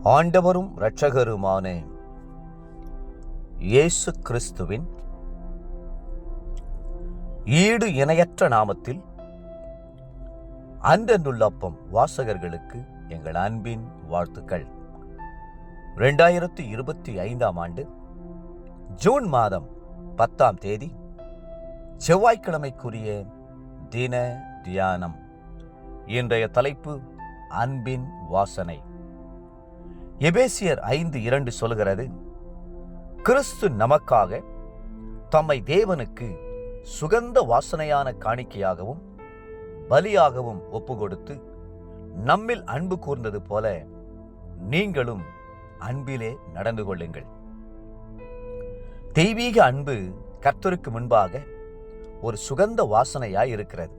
ஆண்டவரும் இரட்சகருமான இயேசு கிறிஸ்துவின் ஈடு இணையற்ற நாமத்தில் அன்றன்றுள்ளப்பம் வாசகர்களுக்கு எங்கள் அன்பின் வாழ்த்துக்கள். 2025 ஆண்டு ஜூன் மாதம் 10ஆம் தேதி செவ்வாய்க்கிழமைக்குரிய தின தியானம். இன்றைய தலைப்பு அன்பின் வாசனை. எபேசியர் 5:2 சொல்கிறது, கிறிஸ்து நமக்காக தம்மை தேவனுக்கு சுகந்த வாசனையான காணிக்கையாகவும் பலியாகவும் ஒப்புக்கொடுத்து நம்மில் அன்பு கூர்ந்தது போல நீங்களும் அன்பிலே நடந்து கொள்ளுங்கள். தெய்வீக அன்பு கர்த்தருக்கு முன்பாக ஒரு சுகந்த வாசனையாய் இருக்கிறது.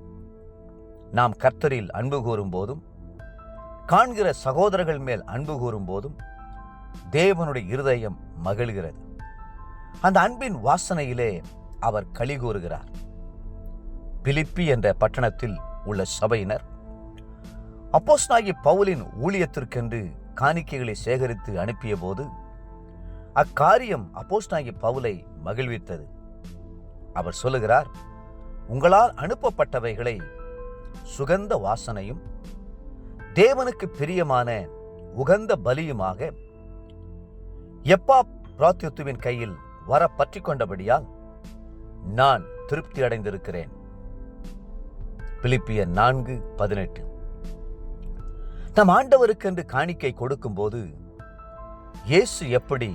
நாம் கர்த்தரில் அன்பு கூறும் போதும் காண்கிற சகோதரர்கள் மேல் அன்பு கூறும் போதும் தேவனுடைய இருதயம் மகிழ்கிறது. அந்த அன்பின் வாசனையிலே அவர் களி கூறுகிறார். பிலிப்பி என்ற பட்டணத்தில் உள்ள சபையினர் அப்போஸ்தலனாகிய பவுலின் ஊழியத்திற்கென்று காணிக்கைகளை சேகரித்து அனுப்பிய போது அக்காரியம் அப்போஸ்தலனாகிய பவுலை மகிழ்வித்தது. அவர் சொல்லுகிறார், உங்களால் அனுப்பப்பட்டவைகளை சுகந்த வாசனையும் தேவனுக்கு பிரியமான உகந்த பலியுமாக எப்பாப்ராதித்துவின் கையில் வர பற்றி கொண்டபடியால் நான் திருப்தி அடைந்திருக்கிறேன். பிலிப்பியர் 4:18. நம் ஆண்டவருக்கென்று காணிக்கை கொடுக்கும் போது இயேசு எப்படி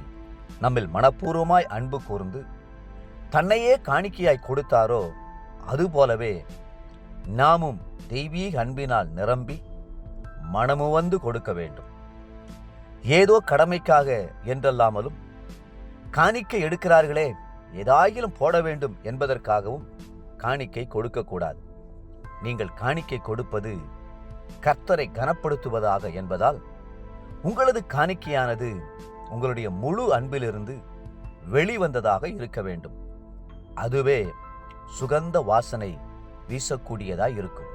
நம்மில் மனப்பூர்வமாய் அன்பு கூர்ந்து தன்னையே காணிக்கையாய் கொடுத்தாரோ அதுபோலவே நாமும் தெய்வீக அன்பினால் நிரம்பி மனமுவந்து கொடுக்க வேண்டும். ஏதோ கடமைக்காக என்றல்லாமலும் காணிக்கை எடுக்கிறார்களே ஏதாயிலும் போட வேண்டும் என்பதற்காகவும் காணிக்கை கொடுக்கக்கூடாது. நீங்கள் காணிக்கை கொடுப்பது கர்த்தரை கனப்படுத்துவதாக என்பதால் உங்களது காணிக்கையானது உங்களுடைய முழு அன்பிலிருந்து வெளிவந்ததாக இருக்க வேண்டும். அதுவே சுகந்த வாசனை வீசக்கூடியதாய் இருக்கும்.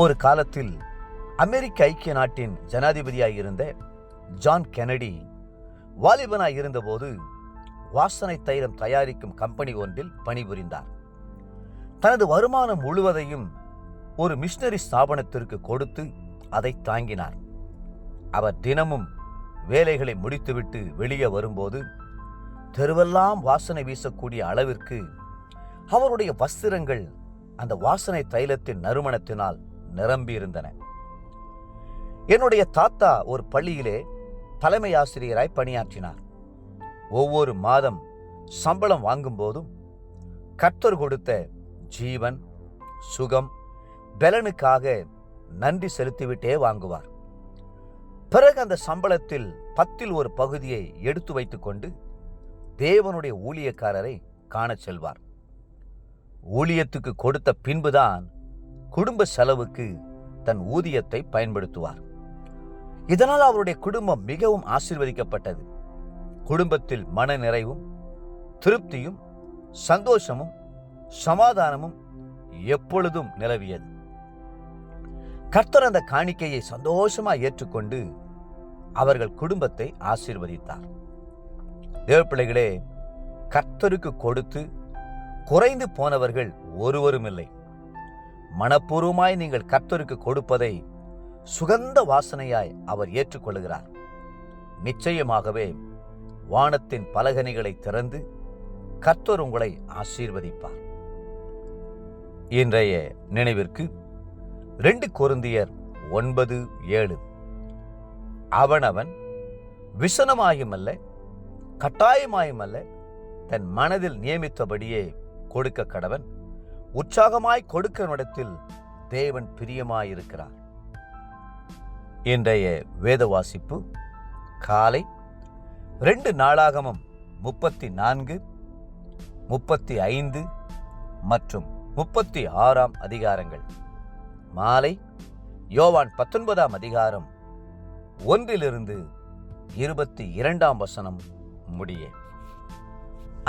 ஒரு காலத்தில் அமெரிக்க ஐக்கிய நாட்டின் ஜனாதிபதியாய் இருந்த ஜான் கென்னடி வாலிபனாய் இருந்தபோது வாசனை தைலம் தயாரிக்கும் கம்பெனி ஒன்றில் பணிபுரிந்தார். தனது வருமானம் முழுவதையும் ஒரு மிஷனரி ஸ்தாபனத்திற்கு கொடுத்து அதை தாங்கினார். அவர் தினமும் வேலைகளை முடித்துவிட்டு வெளியே வரும்போது தெருவெல்லாம் வாசனை வீசக்கூடிய அளவிற்கு அவருடைய வஸ்திரங்கள் அந்த வாசனை தைலத்தின் நறுமணத்தினால் நிரம்பியிருந்தன. என்னுடைய தாத்தா ஒரு பள்ளியிலே தலைமை ஆசிரியராய் பணியாற்றினார். ஒவ்வொரு மாதம் சம்பளம் வாங்கும் போதும் கர்த்தர் கொடுத்த ஜீவன், சுகம், பலனுக்காக நன்றி செலுத்திவிட்டே வாங்குவார். பிறகு அந்த சம்பளத்தில் 10ல் ஒரு பகுதியை எடுத்து வைத்துக்கொண்டு தேவனுடைய ஊழியக்காரரை காணச் செல்வார். ஊழியத்துக்கு கொடுத்த பின்புதான் குடும்ப செலவுக்கு தன் ஊதியத்தை பயன்படுத்துவார். இதனால் அவருடைய குடும்பம் மிகவும் ஆசீர்வதிக்கப்பட்டது. குடும்பத்தில் மன நிறைவும் திருப்தியும் சந்தோஷமும் சமாதானமும் எப்பொழுதும் நிலவியது. கர்த்தர் அந்த காணிக்கையை சந்தோஷமாக ஏற்றுக்கொண்டு அவர்கள் குடும்பத்தை ஆசீர்வதித்தார். தேவப்பிள்ளைகளே, கர்த்தருக்கு கொடுத்து குறைந்து போனவர்கள் ஒருவரும் இல்லை. மனப்பூர்வமாய் நீங்கள் கர்த்தருக்கு கொடுப்பதை சுகந்த வாசனையாய் அவர் ஏற்றுக்கொள்கிறார். நிச்சயமாகவே வானத்தின் பலகணிகளை திறந்து கர்த்தர் உங்களை ஆசீர்வதிப்பார். இன்றைய நினைவிற்கு 2 கொரிந்தியர் 9:7. அவனவன் விசனமாயுமல்ல கட்டாயமாயுமல்ல தன் மனதில் நியமித்தபடியே கொடுக்க கடவன். உற்சாகமாய் கொடுக்கனிடத்தில் தேவன் பிரியமாயிருக்கிறார். இன்றைய வேத வாசிப்பு காலை 2 நாளாகமம் 34, 35 மற்றும் 36ஆம் அதிகாரங்கள். மாலை யோவான் 19ஆம் அதிகாரம் 1லிருந்து 22ஆம் வசனம் முடிய.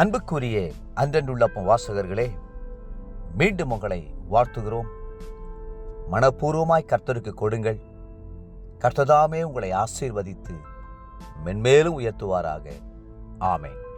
அன்புக்குரிய அன்றன்றுள்ளப்பம் வாசகர்களே, மீண்டும் உங்களை வாழ்த்துகிறோம். மனப்பூர்வமாய் கர்த்தருக்கு கொடுங்கள். கர்த்தர் தாமே உங்களை ஆசீர்வதித்து மென்மேலும் உயர்த்துவாராக. ஆமென்.